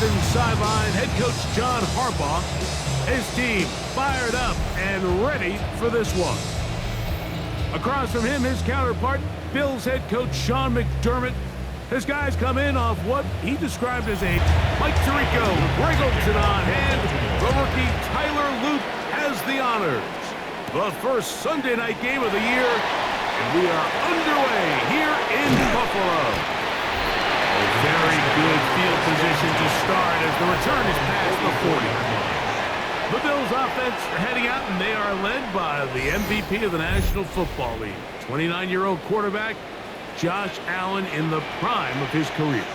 Ravens sideline, head coach John Harbaugh. His team fired up and ready for this one. Across from him, his counterpart, Bills head coach Sean McDermott. His guys come in off what he described as a Mike Tirico with Regleton on hand. The rookie Tyler Luke has the honors. The first Sunday night game of the year, and we are underway here in Buffalo. A very good field position to start as the return is past the 40. The Bills offense are heading out, and they are led by the MVP of the National Football League, 29-year-old quarterback Josh Allen in the prime of his career.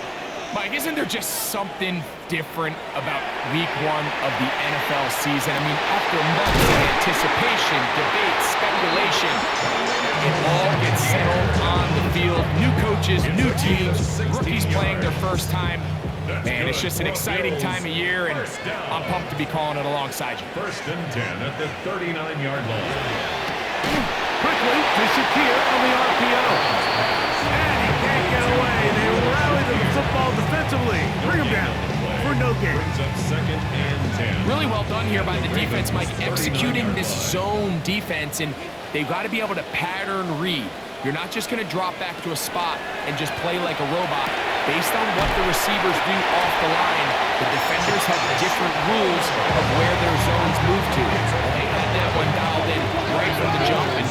Mike, isn't there just something different about week one of the NFL season? I mean, after months of anticipation, debate, speculation, it all gets settled on the field. New coaches, new teams, rookies playing their first time. Man, it's just an exciting time of year, and I'm pumped to be calling it alongside you. First and 10 at the 39-yard line. Quickly to Shakir on the RPO. And he can't get away. They rally the football defensively. Bring him down for no gain. Brings up second and 10. Really well done here by the defense, Mike, executing this zone defense, and they've got to be able to pattern read. You're not just going to drop back to a spot and just play like a robot. Based on what the receivers do off the line, the defenders have different rules of where their zones move to. They had that one dialed in right from the jump, and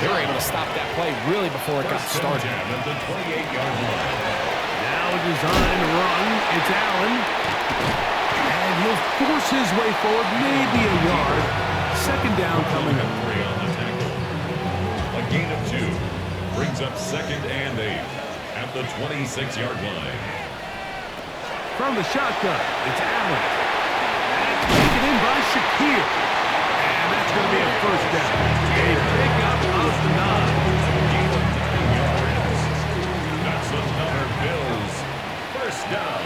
they were able to stop that play really before it got started. At the 28-yard line. Now a design run. It's Allen. And he'll force his way forward, maybe a yard. Second down coming up. 3 on the tackle. A gain of 2. Brings up second and 8 at the 26-yard line. From the shotgun, it's Allen. And taken in by Shakir. And that's going to be a first down. A pickup of the 9. That's another Bills first down.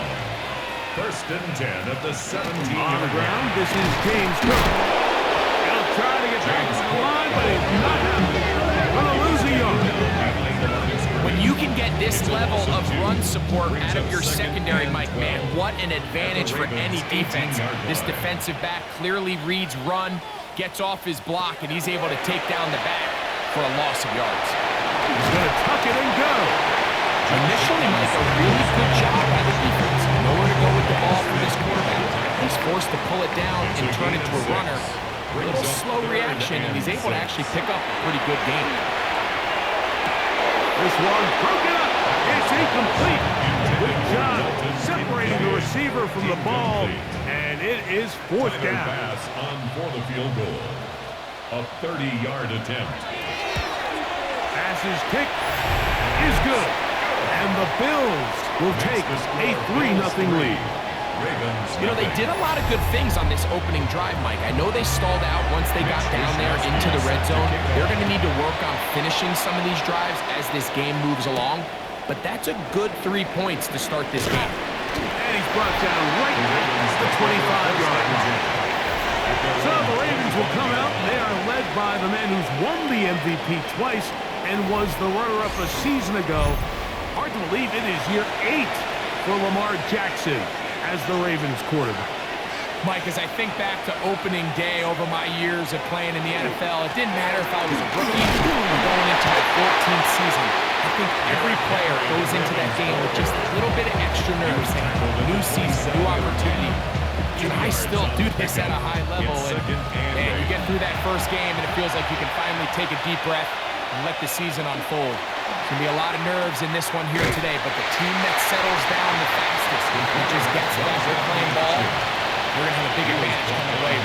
First and 10 at the 17-yard On the line. ground, this is James Cook. He'll try to get back to the line, but he's not happening. Going to lose a yard. When you can get this level of run support out of your secondary, Mike, man, what an advantage for any defense. This defensive back clearly reads run, gets off his block, and he's able to take down the back for a loss of yards. He's going to tuck it and go. Initially, Mike, a really good job by the defense. Nowhere to go with the ball for this quarterback. He's forced to pull it down and turn it to a runner. A little slow reaction, and he's able to actually pick up a pretty good game. This one broken up. It's incomplete. Good job separating the receiver from the ball, and it is fourth down. Pass on for the field goal. A 30-yard attempt. Passes kick is good, and the Bills will take a 3-0 lead. Ravens. You know, they did a lot of good things on this opening drive, Mike. I know they stalled out once they got down there into the red zone. They're going to need to work on finishing some of these drives as this game moves along. But that's a good 3 points to start this game. And he's brought down right at the 25-yard line. So the Ravens will come out, and they are led by the man who's won the MVP twice and was the runner-up a season ago. Hard to believe it is year 8 for Lamar Jackson as the Ravens quarterback. Mike, as I think back to opening day over my years of playing in the NFL, it didn't matter if I was a rookie or going into my 14th season. I think every player goes into that game with just a little bit of extra nerves. New season, new opportunity. Can I still do this at a high level? And you get through that first game, and it feels like you can finally take a deep breath and let the season unfold. There's going to be a lot of nerves in this one here today, but the team that settles down the fastest and just gets that good playing ball, we're going to have a big advantage on the way.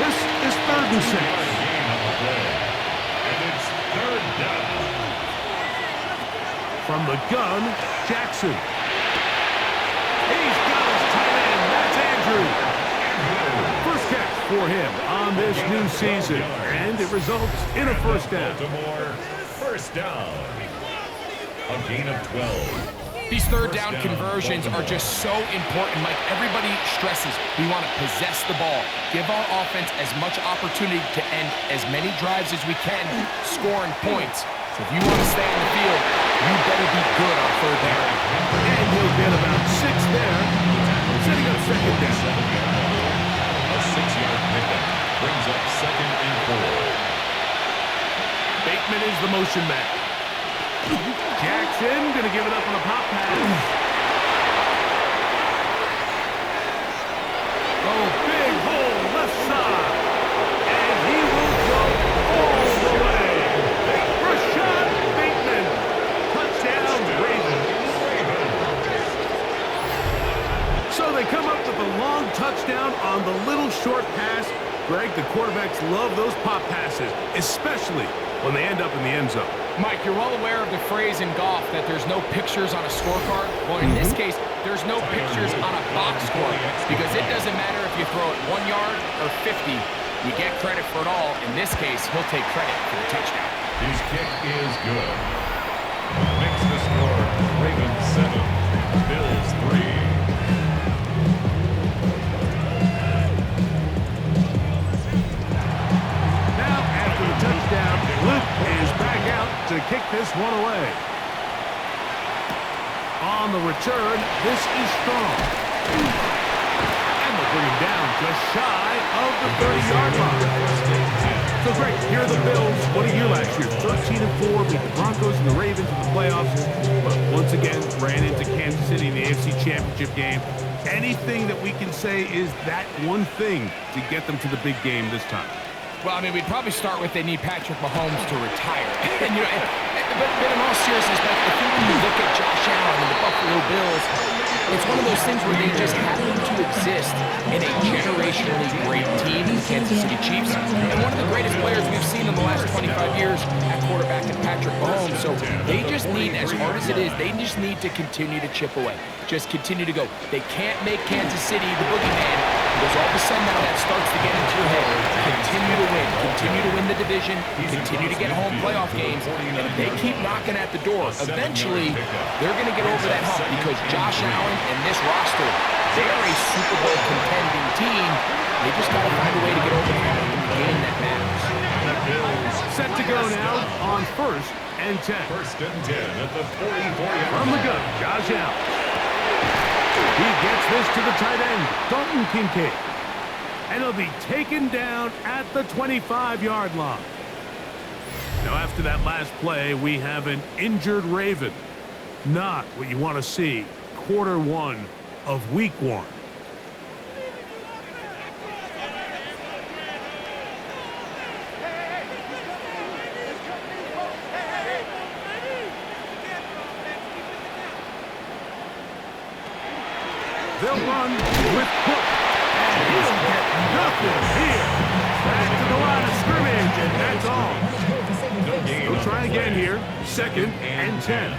This is 3rd and 6. And it's third down. From the gun, Jackson. He's got his tight end. That's Andrew. First catch for him on this new season, and it results in a first down. Baltimore, first down. A gain of 12. These third down conversions are just so important. Like everybody stresses, we want to possess the ball, give our offense as much opportunity to end as many drives as we can, scoring points. So if you want to stay on the field, you better be good on third down. And he'll get about 6 6 there, setting up second down. A 6-yard pickup brings up 2nd and 4. Bateman is the motion man. Jackson going to give it up on a pop pass. Oh, big hole left side. And he will go all the way. Rashad Bateman. Touchdown, Ravens. So they come up with a long touchdown on the little short pass. Greg, the quarterbacks love those pop passes, especially when they end up in the end zone. Mike, you're well aware of the phrase in golf that there's no pictures on a scorecard. Well, in this case, there's no pictures on a box score because it doesn't matter if you throw it 1 yard or 50. You get credit for it all. In this case, he'll take credit for the touchdown. His kick is good. Makes the score Ravens 7, Bills 3. Touchdown. Luke is back out to kick this one away. On the return, this is strong. And they'll bring him down just shy of the 30-yard line. So great, here are the Bills. What a year last year. 13-4, beat the Broncos and the Ravens in the playoffs. But once again, ran into Kansas City in the AFC Championship game. Anything that we can say is that one thing to get them to the big game this time? Well, I mean, we'd probably start with they need Patrick Mahomes to retire. And, you know, but in all seriousness, I think when you look at Josh Allen and the Buffalo Bills, it's one of those things where they just happen to exist in a generationally great team, the Kansas City Chiefs, and one of the greatest players we've seen in the last 25 years at quarterback in Patrick Mahomes. So they just need, as hard as it is, they just need to continue to chip away. Just continue to go. They can't make Kansas City the boogeyman. Because all of a sudden now that starts to get into your head. Continue to win the division, continue to get home playoff games, and if they keep knocking at the door, eventually they're going to get over that hump because Josh Allen and this roster, they're a Super Bowl contending team. They just got to find a way to get over the hump in the game that matters. Set to go now on 1st and 10. 1st and 10 at the 44-yard from the gun, Josh Allen. He gets this to the tight end, Dalton Kincaid. And he'll be taken down at the 25-yard line. Now, after that last play, we have an injured Raven. Not what you want to see quarter 1 of week 1. They'll run with Cook, and he'll get nothing here. Back to the line of scrimmage, and that's all. We'll try again here. 2nd and 10.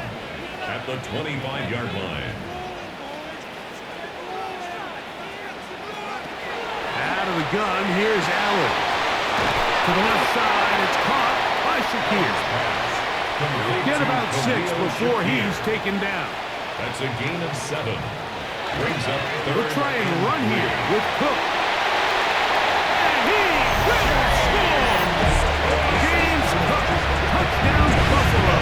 At the 25-yard line. Out of the gun, here's Allen. To the left side, it's caught by Shakir. Get about 6 before he's taken down. That's a gain of 7. Brings up 3rd. We'll try and run here with Cook. And he will score! James Cook, touchdown Buffalo.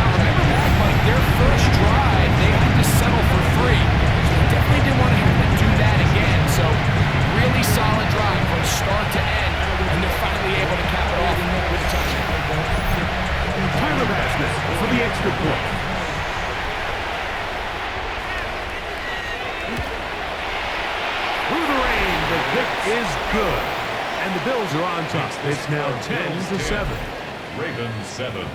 Now remember back, like their first drive, they had to settle for 3. So they definitely didn't want to have to do that again. So really solid drive from start to end, and they're finally able to cap it off with a touchdown. Tyler Bassett for the extra point. Through the rain, the kick is good. And the Bills are on top. It's now 10-7. Ravens 7.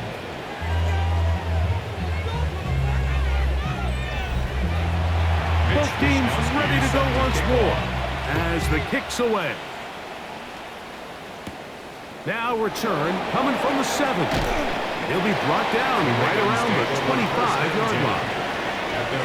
Both teams ready to go once more as the kick's away. Now return coming from the 7. He'll be brought down right around the 25-yard line.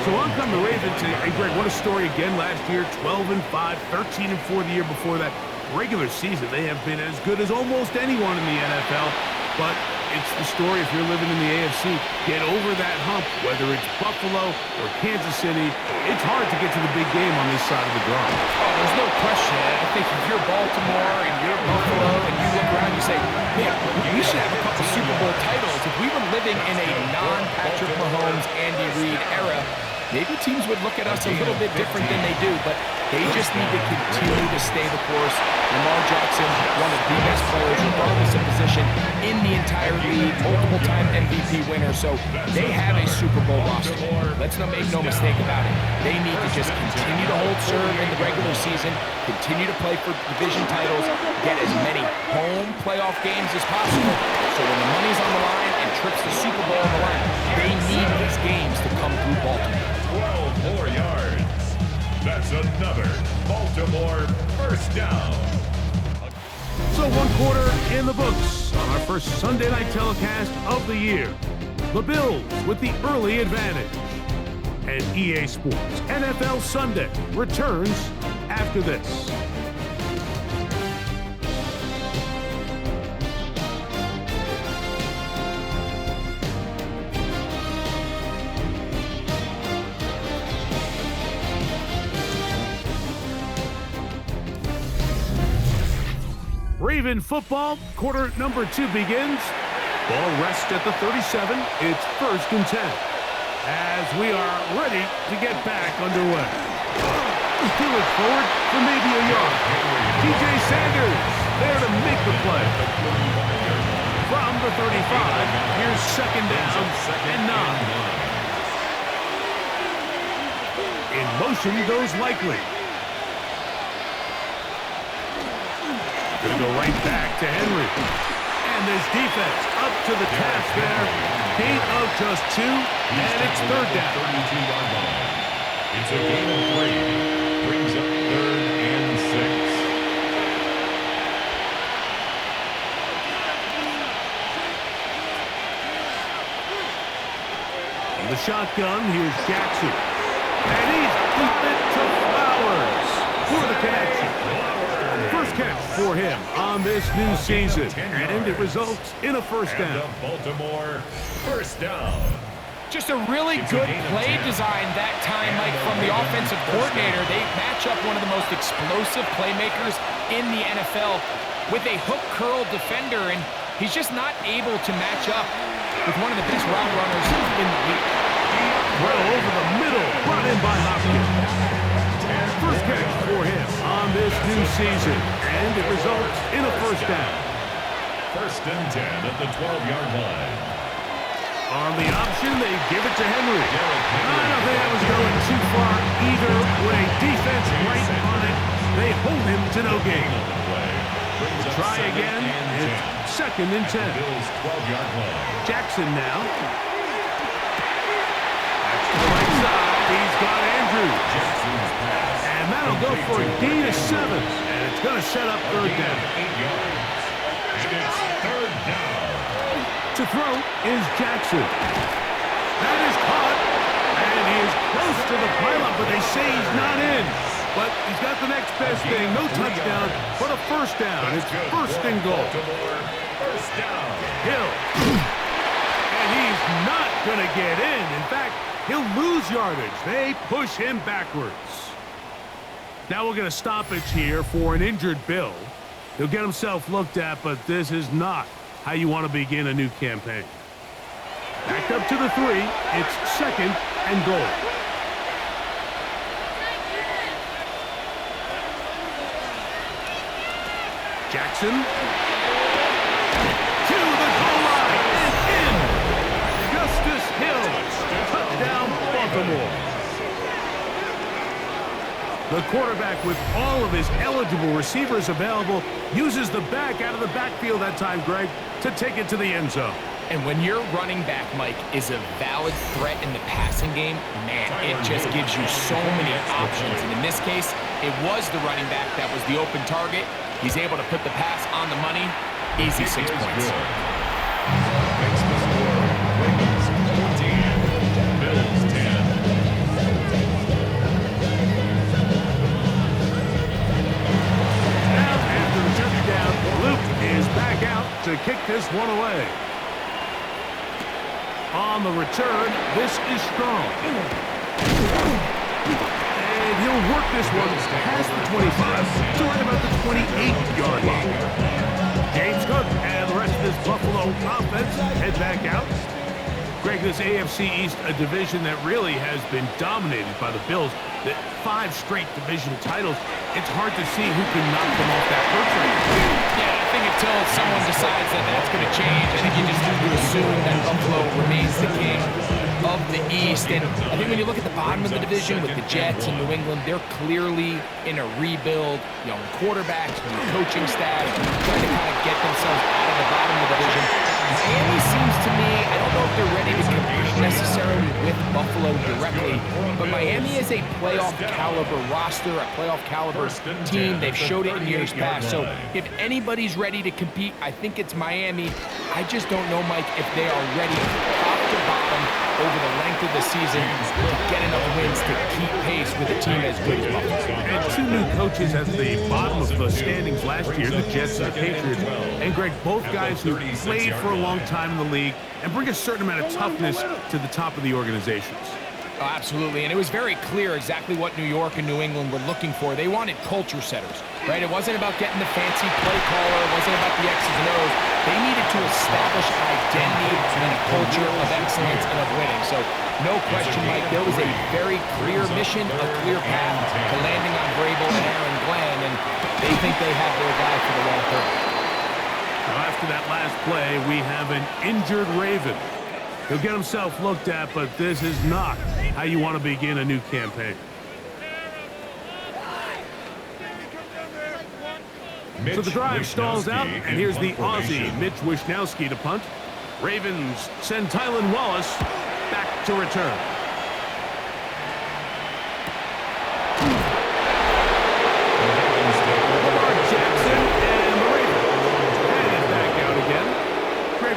So on come the Ravens, and Greg, what a story again last year, 12-5, 13-4 the year before that. Regular season, they have been as good as almost anyone in the NFL, but it's the story if you're living in the AFC. Get over that hump, whether it's Buffalo or Kansas City. It's hard to get to the big game on this side of the draw. Oh, there's no question. I think if you're Baltimore and you're Buffalo and you look around, you say, man, we should have a couple Super Bowl titles. If we were living in a non-Patrick Mahomes, Andy Reid era, maybe teams would look at us a little bit different than they do, but they just need to continue to stay the course. Lamar Jackson, one of the best players, regardless of position, in the entire league, multiple-time MVP winner, so they have a Super Bowl roster. Let's not make no mistake about it. They need to just continue to hold serve in the regular season, continue to play for division titles, get as many home playoff games as possible, so when the money's on the line and trips the Super Bowl on the line, they need these games to come through Baltimore. 12 more yards. That's another Baltimore first down. So 1 quarter in the books on our first Sunday night telecast of the year. The Bills with the early advantage. And EA Sports NFL Sunday returns after this. Raven football, quarter number 2 begins. Ball rests at the 37. It's 1st and 10. As we are ready to get back underway. Threw it forward for maybe a yard. DJ Sanders there to make the play. From the 35, here's 2nd down and 9. In motion goes Likely. Gonna go right back to Henry. And this defense up to the task there. Gain of just 2, and it's 3rd down. 32-yard line. It's a gain of 3. Brings up 3rd and 6. On the shotgun, here's Jackson. And he's deep it to Flowers for the connection. First catch for him on this new season, and it results in a 1st down. And a Baltimore first down. Just a really good play design that time, Mike, from the offensive coordinator. They match up one of the most explosive playmakers in the NFL with a hook curl defender, and he's just not able to match up with one of the best route runners in the league. Well, over the middle, brought in by Hopkins. First catch for him on this new season, and it results in a 1st down. 1st and 10 at the 12-yard line. On the option, they give it to Henry. I don't think that was going too far either. With a defense right on it, they hold him to no gain. Try again. It's 2nd and 10. Bills 12-yard line. Jackson now. To the right side, he's got Andrews. Jackson's pass. And that'll go for a gain of 7. And it's going to set up 3rd down. 8 yards. And it's 3rd down. To throw is Jackson. That is caught. And he is close to the pylon, but they say he's not in. But he's got the next best thing. No touchdown, but a 1st down. It's 1st and goal. First down. Hill. And he's not going to get in. In fact, he'll lose yardage. They push him backwards. Now we're going to stoppage here for an injured Bill. He'll get himself looked at, but this is not how you want to begin a new campaign. Back up to the 3. It's 2nd and goal. Jackson. To the goal line and in. Justice Hill. Touchdown, Baltimore. The quarterback, with all of his eligible receivers available, uses the back out of the backfield that time, Greg, to take it to the end zone. And when your running back, Mike, is a valid threat in the passing game, man, it just gives you so many options. And in this case, it was the running back that was the open target. He's able to put the pass on the money. Easy 6 points. Makes the score. Ravens 14. Bills 10. Now, after the touchdown, Luke is back out to kick this one away. On the return, this is strong. And he'll work this one past the 25 to right about the 28-yard line. James Cook and the rest of this Buffalo offense head back out. Greg, this AFC East, a division that really has been dominated by the Bills. The 5 straight division titles, it's hard to see who can knock them off that perch right now. Yeah, I think until someone decides that that's going to change, I think you just have to assume that Buffalo remains the king of the East. And I think when you look at the bottom of the division with the Jets and New England, they're clearly in a rebuild. Young quarterbacks, new coaching staff, trying to kind of get themselves out of the bottom of the division. Miami seems to me, I don't know if they're ready to compete necessarily with Buffalo directly, but Miami is a playoff caliber roster, a playoff caliber team. They've showed it in years past. So if anybody's ready to compete, I think it's Miami. I just don't know, Mike, if they are ready top to bottom over the length of the season to get enough wins to keep pace with a team as good as Buffalo. And 2 new coaches at the bottom of the standings last year, the Jets and the Patriots. And Greg, both guys who played for a long time in the league and bring a certain amount of toughness to the top of the organizations. Oh, absolutely, and it was very clear exactly what New York and New England were looking for. They wanted culture setters, right? It wasn't about getting the fancy play caller. It wasn't about the X's and O's. They needed to establish an identity and a culture of excellence and of winning. So, no question, Mike, there was a very clear mission, a clear path to landing on Vrabel and Aaron Glenn, and they think they have their guy for the long term. Now, after that last play, we have an injured Raven. He'll get himself looked at, but this is not how you want to begin a new campaign. So the drive stalls out, and here's the Aussie, Mitch Wishnowsky, to punt. Ravens send Tylan Wallace back to return.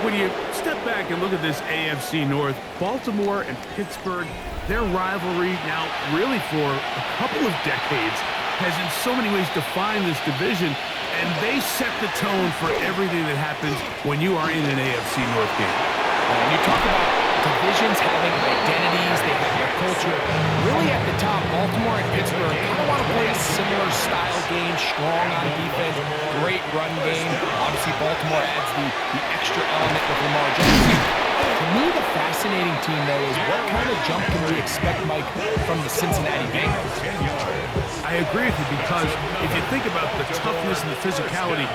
When you step back and look at this AFC North, Baltimore and Pittsburgh, their rivalry now really for a couple of decades has in so many ways defined this division, and they set the tone for everything that happens when you are in an AFC North game. When you talk about divisions having identities, they have their culture. Really at the top, Baltimore and Pittsburgh kind of want to play a similar style game, strong on defense, great run game. Obviously, Baltimore adds the extra element with Lamar Jackson. To me, the fascinating team, though, is what kind of jump can we expect, Mike, from the Cincinnati Bengals? I agree with you, because if you think about the toughness and the physicality,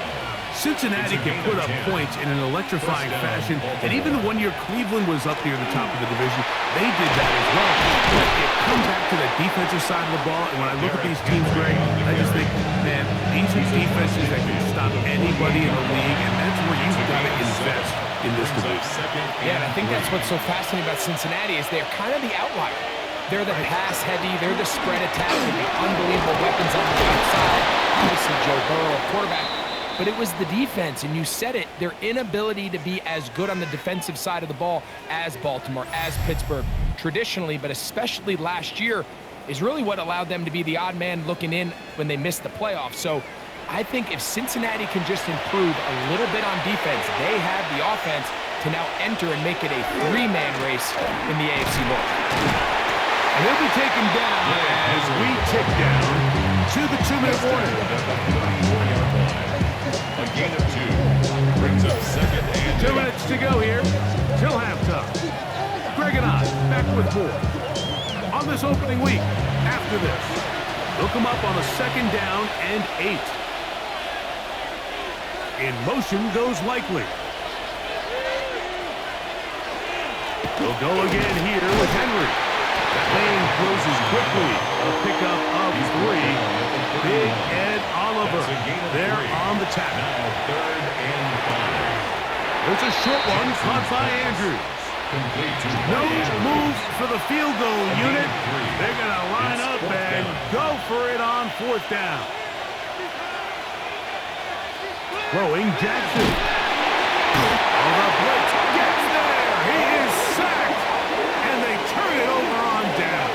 Cincinnati can put up points in an electrifying fashion, and even the 1 year Cleveland was up near the top of the division, they did that as well. But it comes back to the defensive side of the ball, and when I look at these teams, Greg, I just think, man, these are defenses that can stop anybody in the league, and that's where you've got to invest in this division. Yeah, and I think that's what's so fascinating about Cincinnati is they're kind of the outlier. They're the pass heavy, they're the spread attack with the unbelievable weapons on the outside. Obviously, Joe Burrow, quarterback. But it was the defense, and you said it, their inability to be as good on the defensive side of the ball as Baltimore, as Pittsburgh, traditionally, but especially last year, is really what allowed them to be the odd man looking in when they missed the playoffs. So I think if Cincinnati can just improve a little bit on defense, they have the offense to now enter and make it a 3-man race in the AFC North. And he'll be taken down as we tick down to the 2-minute warning. A gain of 2 brings up second and 2 minutes to go here till halftime. Greg and I back with more on this opening week. After this, they'll come up on a 2nd down and 8. In motion goes Likely. They'll go again here with Henry. That lane closes quickly. A pickup of 3. Big Ed Oliver there on the tackle. now 3rd and 5. There's a short one caught by Andrews. No move for the field goal unit. They're going to line up and go for it on 4th down. Throwing Jackson. On the blitz, gets there. He is sacked. And they turn it over on down.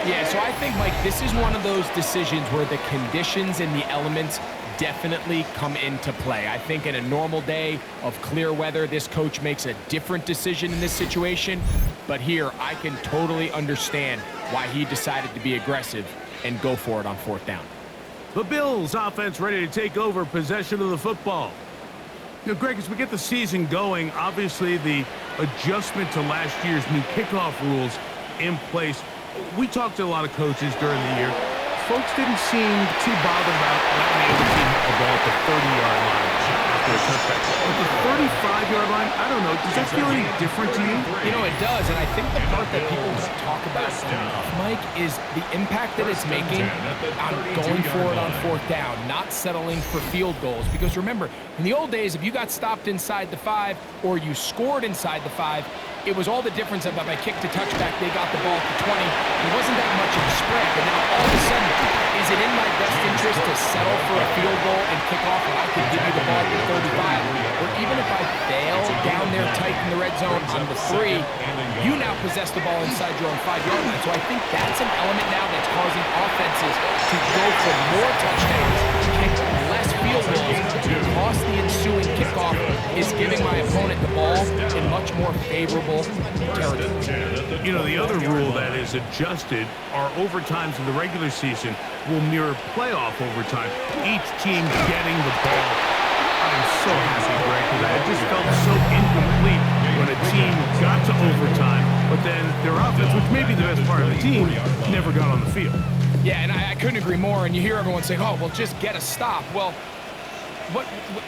Yeah, so I think, Mike, this is one of those decisions where the conditions and the elements definitely come into play. I think in a normal day of clear weather, this coach makes a different decision in this situation. But here, I can totally understand why he decided to be aggressive and go for it on 4th down. The Bills offense ready to take over possession of the football. You know, Greg, as we get the season going, obviously the adjustment to last year's new kickoff rules in place. We talked to a lot of coaches during the year. Folks didn't seem too bothered about not being able to keep the ball at the 30-yard line after a touchback. But the 35-yard line, I don't know, does that feel any different to you? You know, it does, and I think the part that people don't talk about enough, Mike, is the impact that it's making on going for it on 4th down, not settling for field goals. Because remember, in the old days, if you got stopped inside the 5 or you scored inside the 5, it was all the difference of if I kicked a touchback, they got the ball at the 20. It wasn't that much of a spread, but now all of a sudden, is it in my best interest to settle for a field goal and kick off when I can give you the ball at the 35? Or even if I fail down there tight in the red zone on the 3, you now possess the ball inside your own 5-yard line. So I think that's an element now that's causing offenses to go for more touchdowns, kick less field goals, because the ensuing kickoff is giving my opponent the ball in much more favorable territory. You know, the other rule that is adjusted are overtimes in the regular season will mirror playoff overtime. Each team getting the ball. I'm so happy, Greg, because I just felt so incomplete when a team got to overtime, but then their offense, which may be the best part of the team, never got on the field. Yeah, and I couldn't agree more. And you hear everyone say, oh, well, just get a stop. Well,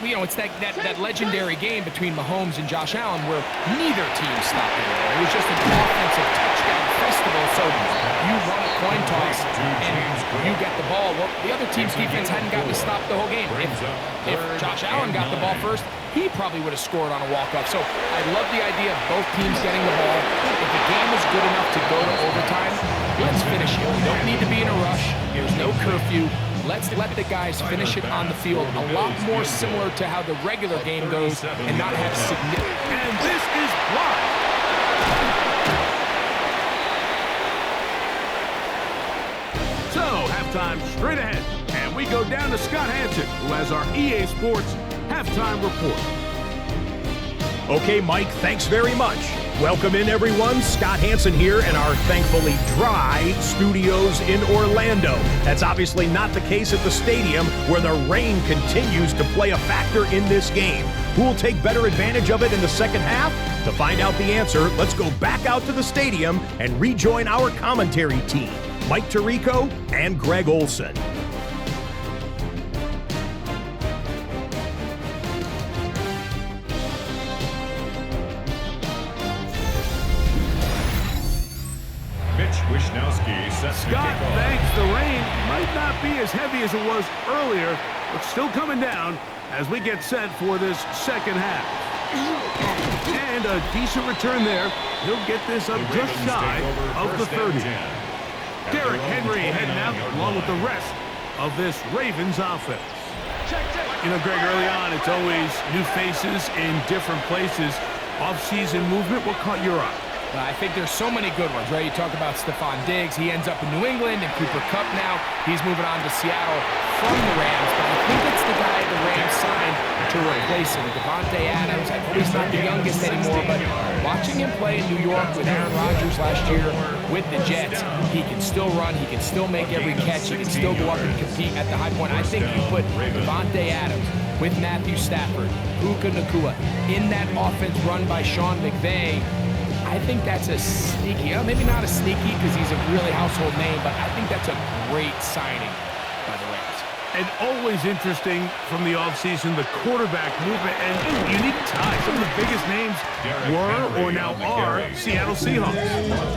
you know, it's that legendary game between Mahomes and Josh Allen where neither team stopped it. It was just an offensive touchdown festival. So you run a coin toss and you get the ball. Well, the other team's defense hadn't gotten to stop the whole game. If Josh Allen got the ball first, he probably would have scored on a walk-off. So I love the idea of both teams getting the ball. If the game is good enough to go to overtime, let's finish it. We don't need to be in a rush. There's no curfew. Let's let the guys finish it on the field. A lot more similar to how the regular game goes and not have significant... And this is blocked. So, halftime straight ahead. And we go down to Scott Hansen, who has our EA Sports halftime report. Okay, Mike, thanks very much. Welcome in, everyone. Scott Hansen here in our thankfully dry studios in Orlando. That's obviously not the case at the stadium, where the rain continues to play a factor in this game. Who will take better advantage of it in the second half? To find out the answer, let's go back out to the stadium and rejoin our commentary team, Mike Tirico and Greg Olson. Scott thanks the rain. Might not be as heavy as it was earlier, but still coming down as we get set for this second half. And a decent return there. He'll get this up just shy of the 30. Derrick Henry heading out along with the rest of this Ravens offense. You know, Greg, early on, it's always new faces in different places. Off-season movement, what caught your eye? I think there's so many good ones, right? You talk about Stephon Diggs. He ends up in New England, and Cooper Kupp now. He's moving on to Seattle from the Rams, but I think it's the guy the Rams signed to replace him, Davante Adams. I know he's not the youngest anymore, but watching him play in New York with Aaron Rodgers last year with the Jets, he can still run, he can still make every catch, he can still go up and compete at the high point. I think you put Davante Adams with Matthew Stafford, Puka Nacua, in that offense run by Sean McVay. I think that's a sneaky, maybe not a sneaky because he's a really household name, but I think that's a great signing by the Rams. And always interesting from the offseason, the quarterback movement and unique ties. Some of the biggest names were or now are Seattle Seahawks.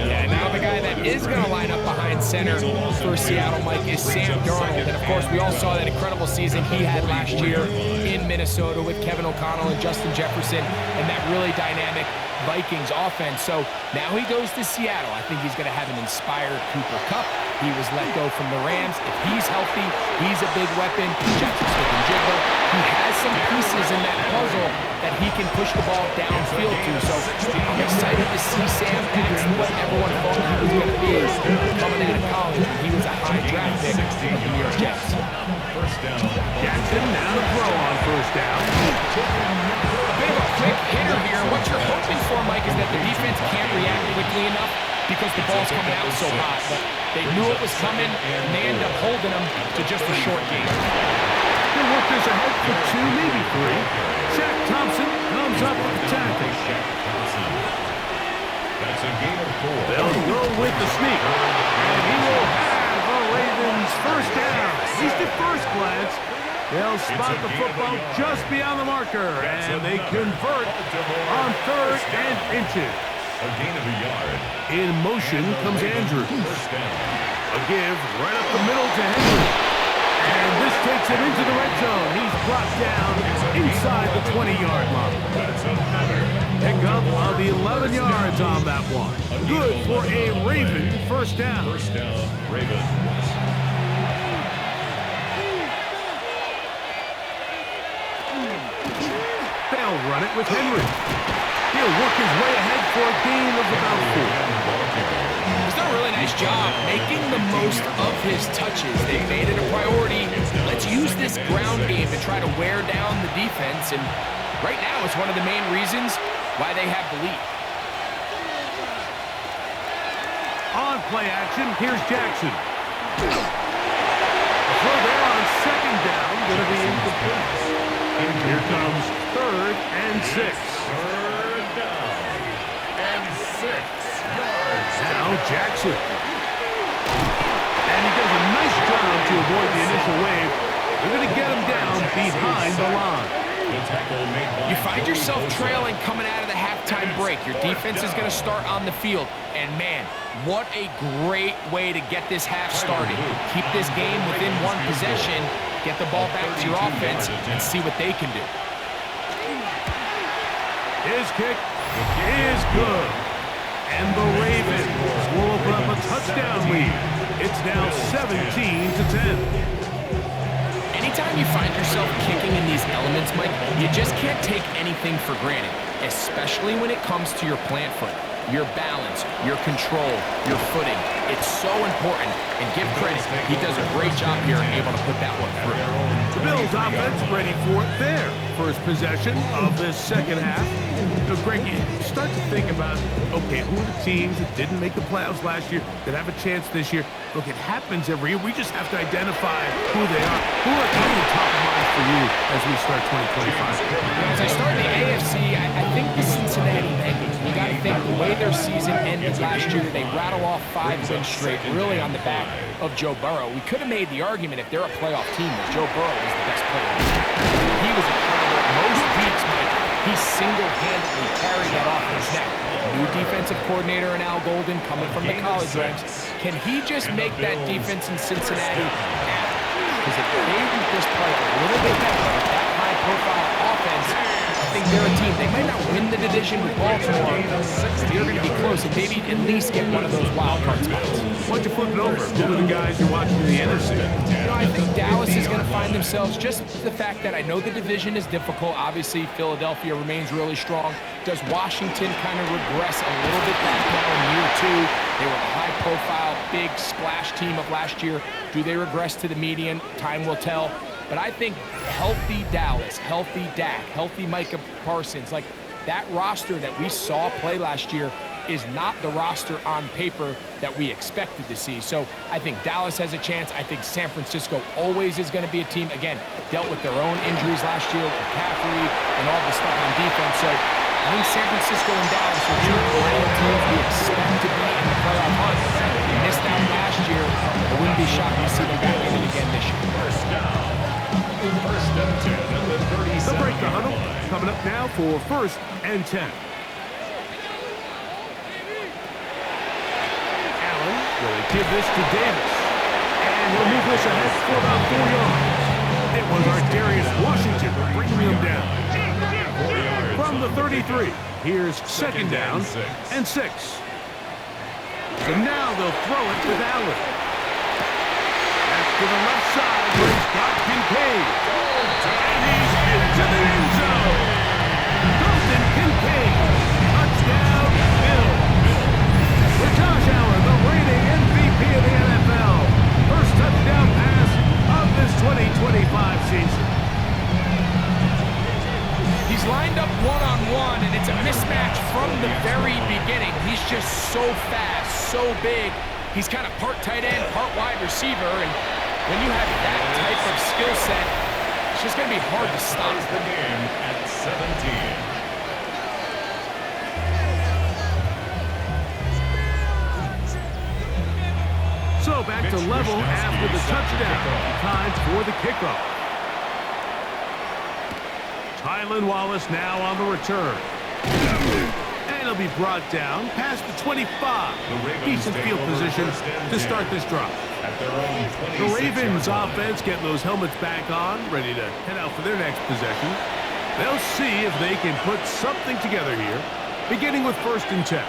Yeah, now the guy that is going to line up behind center for Seattle, Mike, is Sam Darnold. And, of course, we all saw that incredible season he had last year in Minnesota with Kevin O'Connell and Justin Jefferson and that really dynamic Vikings offense. So now he goes to Seattle. I think he's going to have an inspired Cooper Kupp. He was let go from the Rams. If he's healthy, he's a big weapon. Jackson Smith and Jiggle. He has some pieces in that puzzle that he can push the ball downfield to. So I'm excited to see Sam That's what everyone thought he was going to be coming out of college when he was a high draft pick of the New York Jets. First down. Jackson now to throw on first down. A bit of a quick hitter here. What you're hoping for, Mike, is that the defense can't react quickly enough because the ball's coming out so hot. But they knew it was coming, and they end up holding them to just a short game. He'll work this ahead for 2, maybe 3. Shaq Thompson comes up with the tackle. That's a gain of 4. They'll go with the sneak. And he will have a Ravens first down. At least at first glance, they'll spot the football just beyond the marker, and they convert on 3rd and inches. A gain of a yard. In motion comes Andrews. First down. A give right up the middle to Henry. And this takes him into the red zone. He's brought down inside the 20-yard line. Pick up on the 11 yards on that one. Good for a Raven first down. First down, Ravens. They'll run it with Henry. He'll work his way ahead for a gain of about 4. He's done a really nice job making the most of his touches. They made it a priority. Let's use this ground game to try to wear down the defense, and right now it's one of the main reasons why they have the lead. On play action, here's Jackson. So they're on second down, going to be incomplete. And here comes 3rd and 6. 3rd down and 6 yards. Now Jackson. And he does a nice job to avoid the initial wave. They're going to get him down behind the line. You find yourself trailing coming out of the halftime break. Your defense is going to start on the field. And, man, what a great way to get this half started. Keep this game within one possession, get the ball back to your offense, and see what they can do. His kick is good. And the Ravens will open up a touchdown lead. It's now 17-10. Anytime you find yourself kicking in these elements, Mike, you just can't take anything for granted, especially when it comes to your plant foot, your balance, your control, your footing. It's so important, and give credit. He does a great job here able to put that one through. The Bills offense ready for it there. First possession of this second half. So, Greg, you start to think about, okay, who are the teams that didn't make the playoffs last year that have a chance this year? Look, it happens every year. We just have to identify who they are. Who are coming top of mind for you as we start 2025? As I start in the AFC, I think the Cincinnati Bengals. You got to think the way their season ended last year, they rattle off 5 wins straight, really on the back of Joe Burrow. We could have made the argument if they're a playoff team that Joe Burrow is the best player. He was incredible. Most weeks, Mike, he single-handedly carried that offense. Now, new defensive coordinator in Al Golden coming from the college ranks. Can he just make that defense in Cincinnati happen? Because if they can just play a little bit better with that high-profile offense, I think they're a team. They might not win the division with Baltimore, but they're going to be close and maybe at least get one of those wild card spots. Why don't you flip it over? Who are the guys you're watching in the NFC? You know, I think Dallas is going to find themselves, just the fact that I know the division is difficult. Obviously, Philadelphia remains really strong. Does Washington kind of regress a little bit back now in year 2? They were the high-profile, big splash team of last year. Do they regress to the median? Time will tell. But I think healthy Dallas, healthy Dak, healthy Micah Parsons, like that roster that we saw play last year is not the roster on paper that we expected to see. So I think Dallas has a chance. I think San Francisco always is going to be a team, again, dealt with their own injuries last year, with McCaffrey and all the stuff on defense. So I think San Francisco and Dallas are two real teams we expect to be in the playoff hunt. They missed out last year. I wouldn't be shocked to see them back in it again this year. First and 10 at the 37. The break the huddle coming up now for 1st and 10. Allen will give this to Davis. And he'll move this ahead for about 4 yards. It was our Darius Washington bringing him down. From the 33, here's second down and 6. So now they'll throw it with Allen. That's to the left side where he's got Kincaid. And he's into the end zone. Dalton Kincaid. Touchdown, Bills. For Josh Allen, the reigning MVP of the NFL. First touchdown pass of this 2020 from the very beginning. He's just so fast, so big. He's kind of part tight end, part wide receiver, and when you have that type of skill set, it's just going to be hard to stop. The game at 17. So back to level after the touchdown. Time for the kickoff. Tylan Wallace now on the return. And he'll be brought down past the 25. Decent field position to start this drive. The Ravens offense getting those helmets back on, ready to head out for their next possession. They'll see if they can put something together here, beginning with 1st and 10.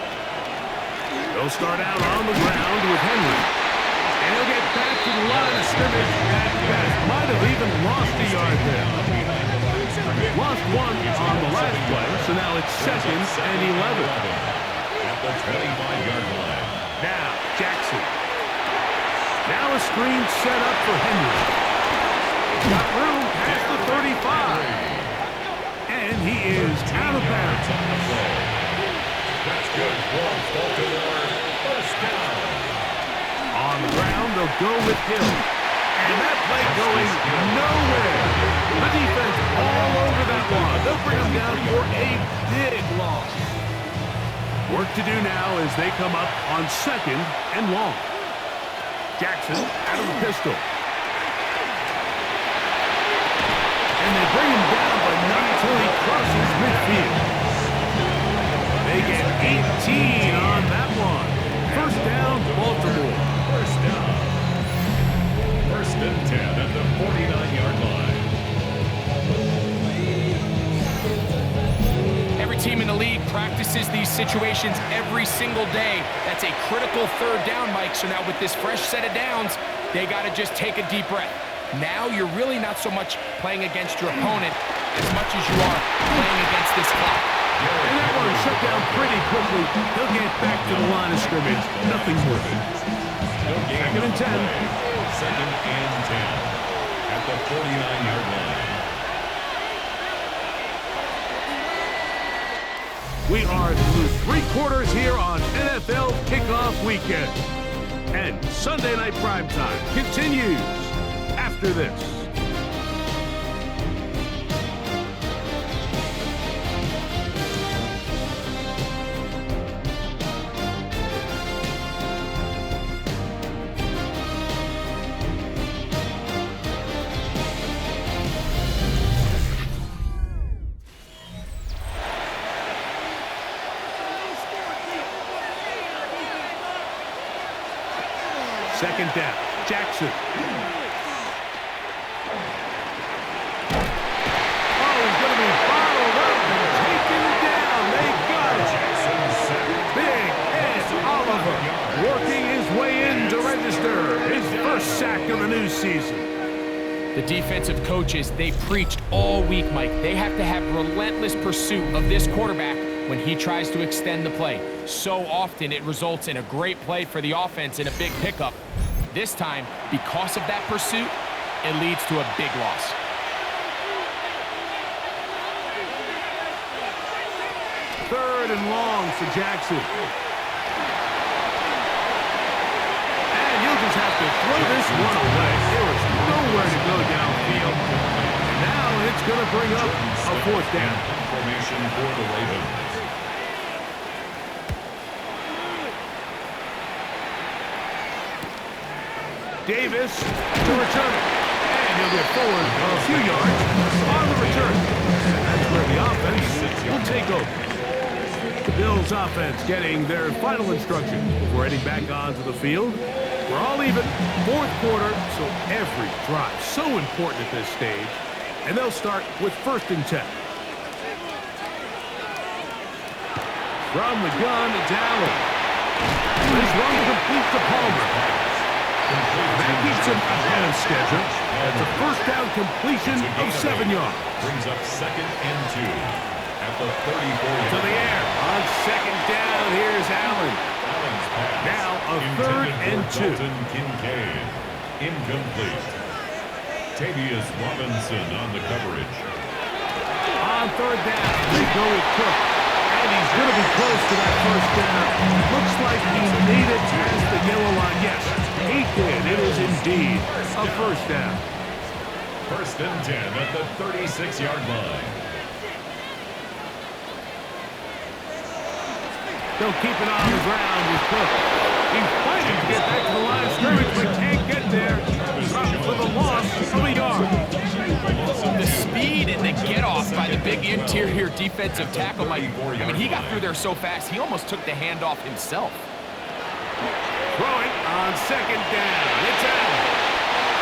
They'll start out on the ground with Henry. And he'll get back to the line of scrimmage at best. Might have even lost a yard there. Lost 1 on the last play, so now it's 2nd and 11. At the 25-yard line. Now, Jackson. Now a screen set up for Henry. Got room past the 35. And he is out of bounds. That's good for Baltimore. First down. On the ground, they'll go with Hill. And that play going nowhere. The defense all over that one. They'll bring him down for a big loss. Work to do now as they come up on 2nd and long. Jackson out of the pistol. And they bring him down, but not until he crosses midfield. They get 18 on that one. First down, Baltimore. First down. 1st and 10 at the 49-yard line. Every team in the league practices these situations every single day. That's a critical 3rd down, Mike. So now with this fresh set of downs, they got to just take a deep breath. Now you're really not so much playing against your opponent as much as you are playing against this clock. And that one shut down pretty quickly. They'll get back to the line of scrimmage. Nothing's working. 2nd and 10. 2nd and 10 at the 49-yard line. We are through 3 quarters here on NFL Kickoff Weekend. And Sunday Night Primetime continues after this. Second down, Jackson. Oh, he's going to be bottled up and taken down. They got it. Big Ed Oliver working his way in to register his first sack of the new season. The defensive coaches, they preached all week, Mike. They have to have relentless pursuit of this quarterback when he tries to extend the play. So often it results in a great play for the offense and a big pickup. This time, because of that pursuit, it leads to a big loss. Third and long for Jackson. And you'll just have to throw this one away. There is nowhere to go downfield. Now it's going to bring up a 4th down. Formation for the Ravens. Davis to return it. And he'll get forward a few yards on the return. And that's where the offense will take over. The Bills offense getting their final instruction before heading back onto the field. We're all even, 4th quarter, so every drive so important at this stage. And they'll start with 1st and 10. From the gun, it's Allen. This run complete to Palmer. That keeps him ahead of schedule. That's a first down completion of 7 yards. Brings up 2nd and 2 at the 34. To the air on 2nd down. Here's Allen. Now a 3rd and 2. Kincaid. Incomplete. Tavius Robinson on the coverage. On 3rd down, they go with Cook. And And he's going to be close to that first down. Looks like he made it past the yellow line. Yes, he did. It is indeed a first down. First and 10 at the 36-yard line. They'll keep it on the ground with Cook. He's fighting to get back to the line of scrimmage, but can't get there. For the loss of a yard. The speed and the get-off by the big interior defensive tackle, Mike. I mean, he got through there so fast, he almost took the handoff himself. Throwing on second down. It's out.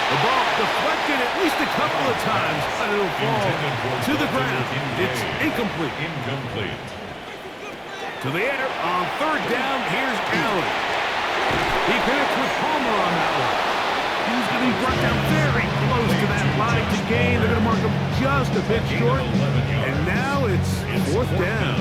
The ball deflected at least a couple of times, but it'll fall to the ground. It's incomplete. Incomplete. To the air on third down. Here's Allen. He connects with Palmer on that one. He's going to be brought down very close to that line to gain. They're going to mark him just a bit short. And now it's fourth down.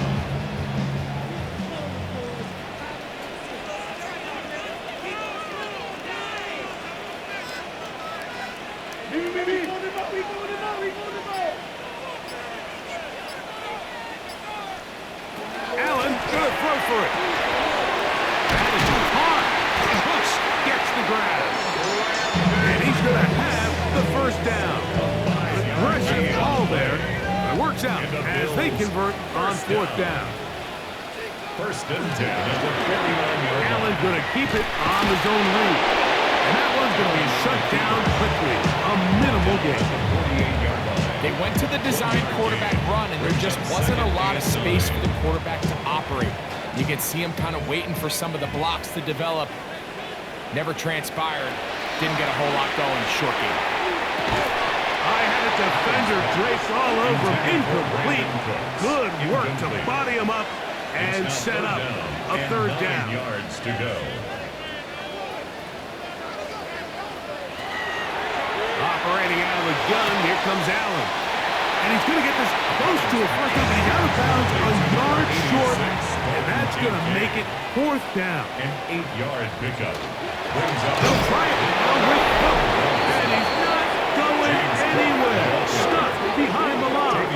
Allen going to throw for it. That is hard. Hooks gets the grab. And he's going to have the first down. Aggressive ball there. But it works out as they convert on fourth down. First and 10 at the 49-yard line. Allen going to keep it on the zone read. And that one's going to be shut down quickly. A minimal gain. 48-yard line. They went to the design quarterback run, and there just wasn't a lot of space for the quarterback to operate. You can see him kind of waiting for some of the blocks to develop. Never transpired. Didn't get a whole lot going. Short game. I had a defender draped all over him. Incomplete. Good work to body him up and set up a third down. 9 yards to go. Operating out of the gun, here comes Allen. And he's going to get this close to a first down, but he's out of bounds a yard short, and that's going to make it fourth down. An 8-yard pickup. Brings up They'll try it now with Cook, and he's not going anywhere. Stuck behind the line.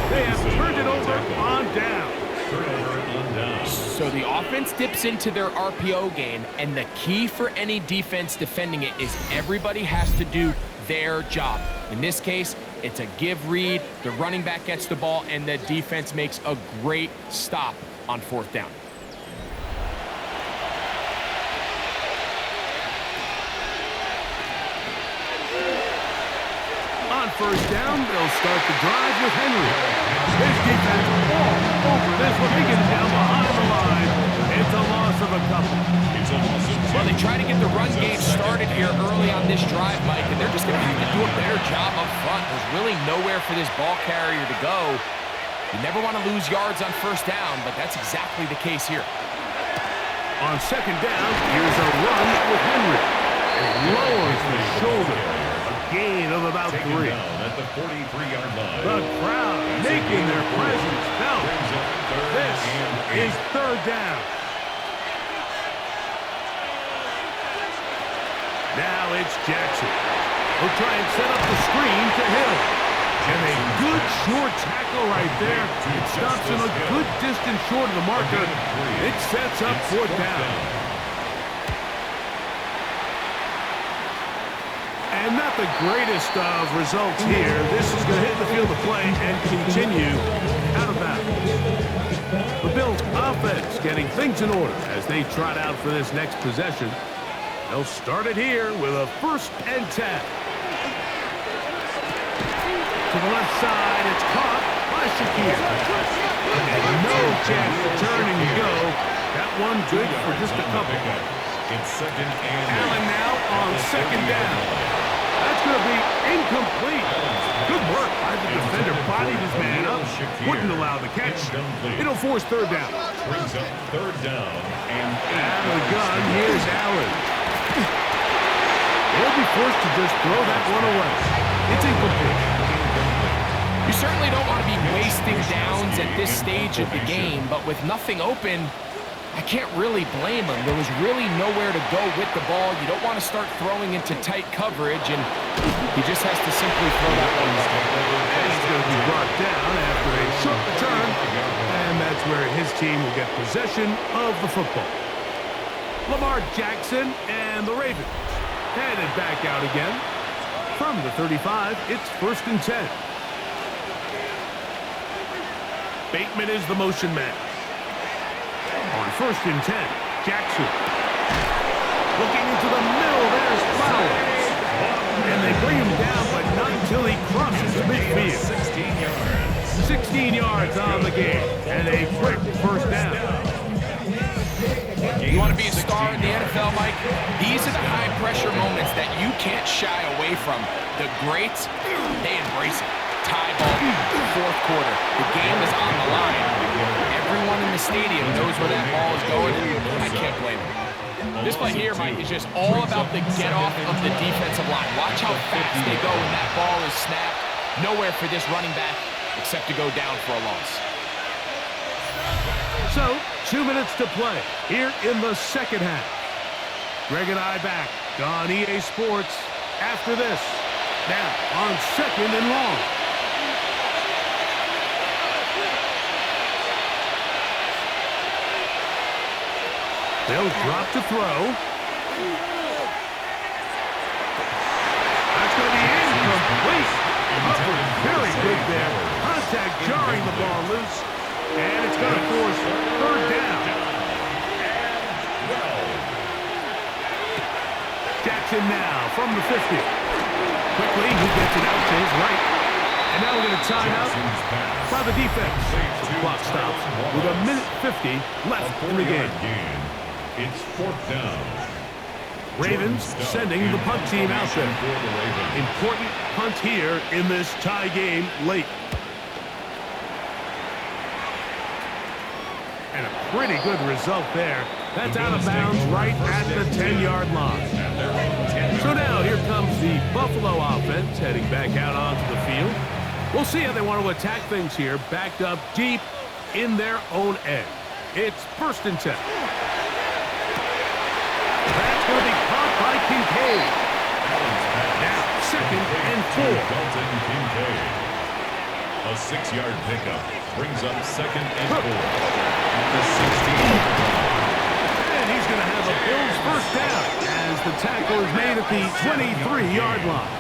They have turned it over on down. turnover on down. So the offense dips into their RPO game, and the key for any defense defending it is everybody has to do their job. In this case, it's a give read, the running back gets the ball, and the defense makes a great stop on fourth down. On first down, they'll start the drive with Henry. His defense all over this one. They get down behind the line. It's a loss of a couple. It's a loss of 2. Well, they try to get the run game started here early on this drive, Mike, and they're just going to have to do a better job up front. There's really nowhere for this ball carrier to go. You never want to lose yards on first down, but that's exactly the case here. On second down, here's a run with Henry. It lowers the shoulder. A gain of about 3. Down at the 43-yard line. The crowd making their presence felt. Brings up third This and 8. is third down. Now it's Jackson. He'll try and set up the screen to Hill. And a good short tackle right there. It stops him a good distance short of the marker. It sets up fourth down. And not the greatest of results here. This is going to hit the field of play and continue out of bounds. The Bills offense getting things in order as they trot out for this next possession. They'll start it here with a 1st and 10. To the left side, it's caught by Shakir. And no chance to turn and go. That one good for just a couple. It's second and Allen now on second down. That's going to be incomplete. Good work by the defender. Bodied his man up. Wouldn't allow the catch. It'll force third down. brings up third down and 8. Out of the gun, here's Allen. They'll be forced to just throw that one away. It's incomplete. You certainly don't want to be wasting downs at this stage of the game, but with nothing open, I can't really blame him. There was really nowhere to go with the ball. You don't want to start throwing into tight coverage, and he just has to simply throw that one away. And he's going to be brought down after a short return, and that That's where his team will get possession of the football. Lamar Jackson and the Ravens headed back out again. From the 35, it's 1st and 10. Bateman is the motion man. On 1st and 10, Jackson. Looking into the middle, there's Flowers. And they bring him down, but not until he crosses midfield. 16 yards. 16 yards on the game, and a quick 1st down. You want to be a star in the NFL, Mike? These are the high-pressure moments that you can't shy away from. The greats, they embrace it. Tie ball, 4th quarter. The game is on the line. Everyone in the stadium knows where that ball is going, and I can't blame them. This play here, Mike, is just all about the get-off of the defensive line. Watch how fast they go when that ball is snapped. Nowhere for this running back except to go down for a loss. So, 2 minutes to play here in the 2nd half. Greg and I back on EA Sports after this. Now, on 2nd and long. They'll drop to throw. That's going to be incomplete. Covered very good there. Contact jarring the ball loose. And it's going to force 3rd down. Jackson now from the 50. Quickly, he gets it out to his right. And now we're going to time out by the defense. The clock stops with 1:50 left in the game. It's 4th down. Ravens sending the punt team out there. Important punt here in this tie game late. And a pretty good result there. That's out of bounds right at the 10-yard line. So now here comes the Buffalo offense heading back out onto the field. We'll see how they want to attack things here, backed up deep in their own end. It's 1st and 10. That's going to be caught by Kincaid. Now 2nd and 4. Dalton Kincaid. A 6-yard pickup brings up 2nd and 4. The 16. And he's going to have a Bills 1st down as the tackle is made at the 23-yard line.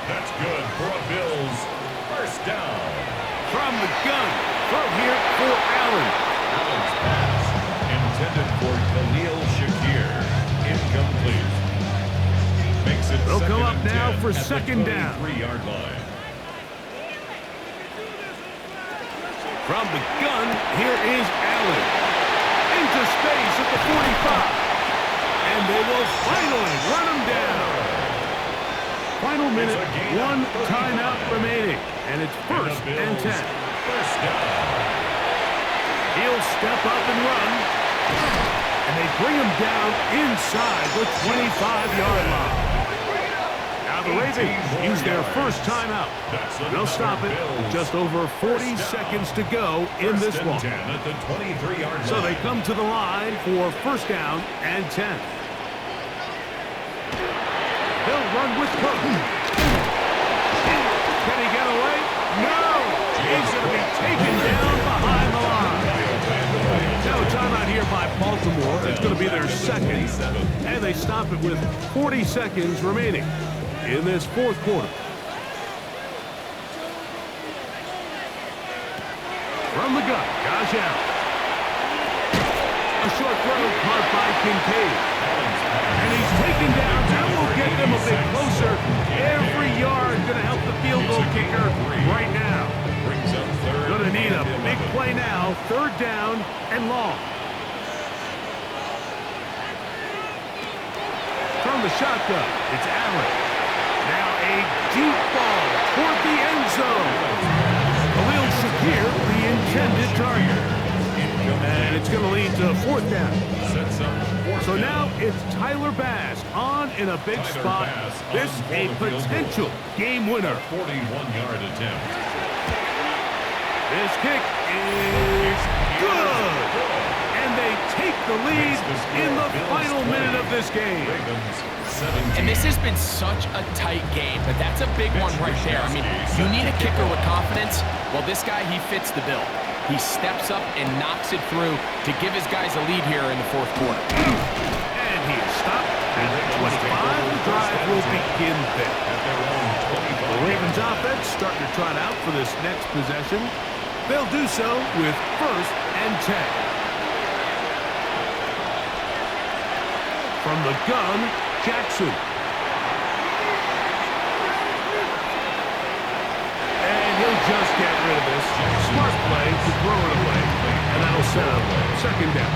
That's good for a Bills 1st down. From the gun, throw here for Allen. Allen's pass intended for Khalil Shakir. Incomplete. Makes it They'll come up 2nd and now 10 for at the 2nd down. 23-yard line. From the gun, here is Allen. Into space at the 45. And they will finally run him down. Final minute, 1 timeout remaining. And it's 1st and 10. 1st down. He'll step up and run. And they bring him down inside the 25-yard line. Now the Ravens use their 1st timeout. They'll stop it with just over 40 seconds to go in this one. So they come to the line for 1st down and 10. They'll run with Cook. Can he get away? No! He's going to be taken down behind the line. Now a timeout here by Baltimore. It's going to be their 2nd. And they stop it with 40 seconds remaining in this 4th quarter. From the gun, Josh Allen. A short throw caught by Kincaid. And he's taken down. That will get them a bit closer. Every yard going to help the field goal kicker right now. Going to need a big play now. 3rd down and long. From the shotgun, it's Allen. Now a deep ball toward the end zone. Khalil Shakir, the intended target. And it's going to lead to 4th down. So now it's Tyler Bass on in a big spot. This a potential game winner. 41-yard attempt. This kick is good. And they take the lead in the final minute of this game. And this has been such a tight game, but that's a big one right there. I mean, you need a kicker with confidence. Well, this guy, he fits the bill. He steps up and knocks it through to give his guys a lead here in the fourth quarter. And he is stopped at the 25. The drive will begin there. The Ravens offense starting to trot out for this next possession. They'll do so with 1st and 10. From the gun, Jackson. And he'll just get rid of this. Smart play to throw it away. And that'll set up 2nd down.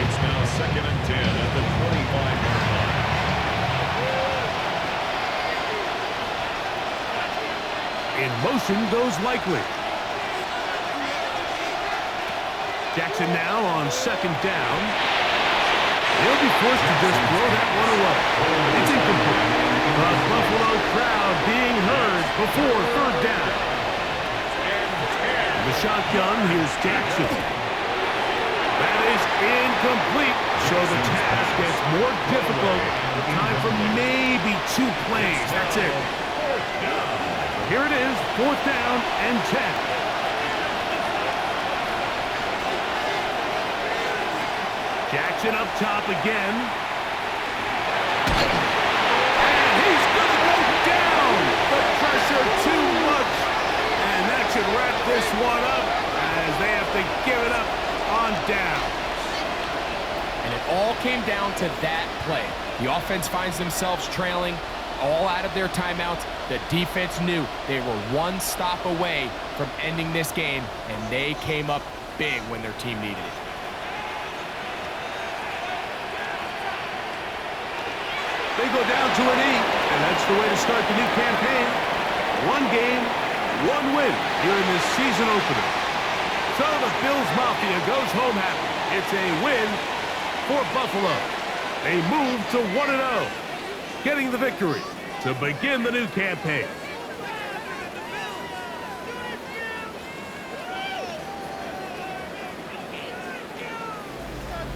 It's now 2nd and 10 at the 25-yard line. In motion goes Likely. Jackson now on 2nd down. He'll be forced to just throw that one away. It's incomplete. The Buffalo crowd being heard before 3rd down. The shotgun, here's Jackson. That is incomplete, so the task gets more difficult. Time for maybe 2 plays. That's it. Here it is, 4th down and 10. Jackson up top again. And he's going to go down. The pressure too much. And that should wrap this one up as they have to give it up on downs. And it all came down to that play. The offense finds themselves trailing, all out of their timeouts. The defense knew they were 1 stop away from ending this game, and they came up big when their team needed it. They go down to an 8, and that's the way to start the new campaign. 1 game, 1 win here in this season opener. So the Bills Mafia goes home happy. It's a win for Buffalo. They move to 1-0, getting the victory to begin the new campaign.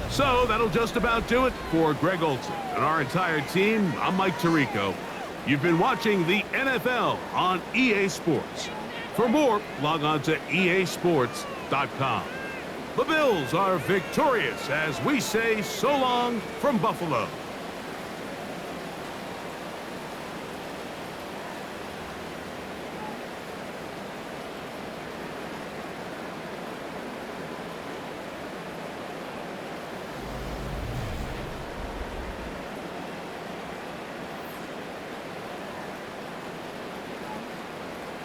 So that'll just about do it for Greg Olson and our entire team. I'm Mike Tirico. You've been watching the NFL on EA Sports. For more, log on to easports.com. The Bills are victorious as we say so long from Buffalo.